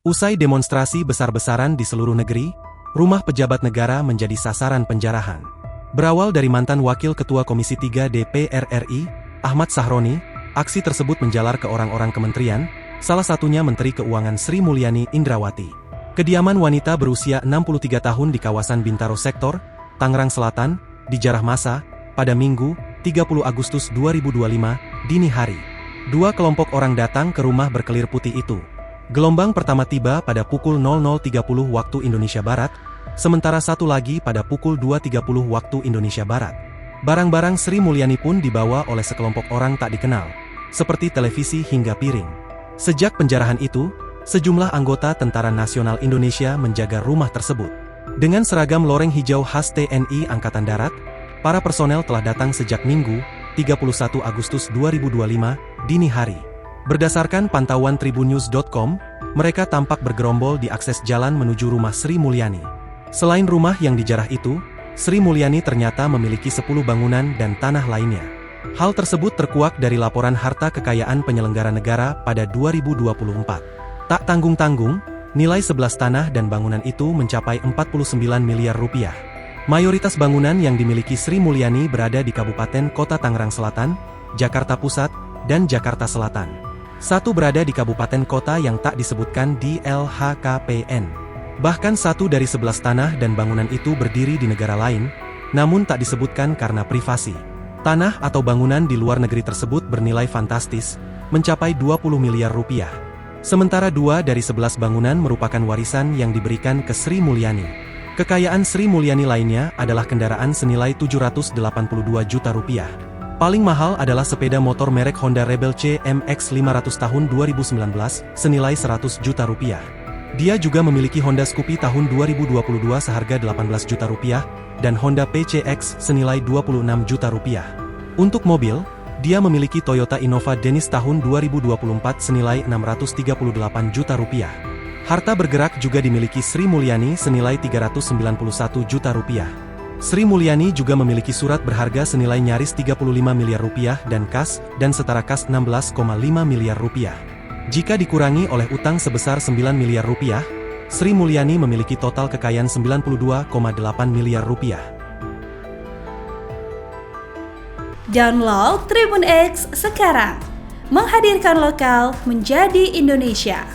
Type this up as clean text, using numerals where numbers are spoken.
Usai demonstrasi besar-besaran di seluruh negeri, rumah pejabat negara menjadi sasaran penjarahan. Berawal dari mantan Wakil Ketua Komisi 3 DPR RI, Ahmad Sahroni, aksi tersebut menjalar ke orang-orang kementerian, salah satunya Menteri Keuangan Sri Mulyani Indrawati. Kediaman wanita berusia 63 tahun di kawasan Bintaro Sektor, Tangerang Selatan, dijarah massa pada Minggu, 30 Agustus 2025, dini hari. Dua kelompok orang datang ke rumah berkelir putih itu. Gelombang pertama tiba pada pukul 00.30 waktu Indonesia Barat, sementara satu lagi pada pukul 2.30 waktu Indonesia Barat. Barang-barang Sri Mulyani pun dibawa oleh sekelompok orang tak dikenal, seperti televisi hingga piring. Sejak penjarahan itu, sejumlah anggota Tentara Nasional Indonesia menjaga rumah tersebut. Dengan seragam loreng hijau khas TNI Angkatan Darat, para personel telah datang sejak Minggu, 31 Agustus 2025, dini hari. Berdasarkan pantauan tribunnews.com, mereka tampak bergerombol di akses jalan menuju rumah Sri Mulyani. Selain rumah yang dijarah itu, Sri Mulyani ternyata memiliki 10 bangunan dan tanah lainnya. Hal tersebut terkuak dari laporan harta kekayaan penyelenggara negara pada 2024. Tak tanggung-tanggung, nilai 11 tanah dan bangunan itu mencapai 49 miliar rupiah. Mayoritas bangunan yang dimiliki Sri Mulyani berada di Kabupaten Kota Tangerang Selatan, Jakarta Pusat, dan Jakarta Selatan. Satu berada di kabupaten kota yang tak disebutkan di LHKPN. Bahkan satu dari 11 tanah dan bangunan itu berdiri di negara lain, namun tak disebutkan karena privasi. Tanah atau bangunan di luar negeri tersebut bernilai fantastis, mencapai 20 miliar rupiah. Sementara 2 dari 11 bangunan merupakan warisan yang diberikan ke Sri Mulyani. Kekayaan Sri Mulyani lainnya adalah kendaraan senilai 782 juta rupiah. Paling mahal adalah sepeda motor merek Honda Rebel CMX 500 tahun 2019, senilai 100 juta rupiah. Dia juga memiliki Honda Scoopy tahun 2022 seharga 18 juta rupiah, dan Honda PCX senilai 26 juta rupiah. Untuk mobil, dia memiliki Toyota Innova Dennis tahun 2024 senilai 638 juta rupiah. Harta bergerak juga dimiliki Sri Mulyani senilai 391 juta rupiah. Sri Mulyani juga memiliki surat berharga senilai nyaris 35 miliar rupiah dan kas dan setara kas 16,5 miliar rupiah. Jika dikurangi oleh utang sebesar 9 miliar rupiah, Sri Mulyani memiliki total kekayaan 92,8 miliar rupiah. Download Tribun X sekarang, menghadirkan lokal menjadi Indonesia.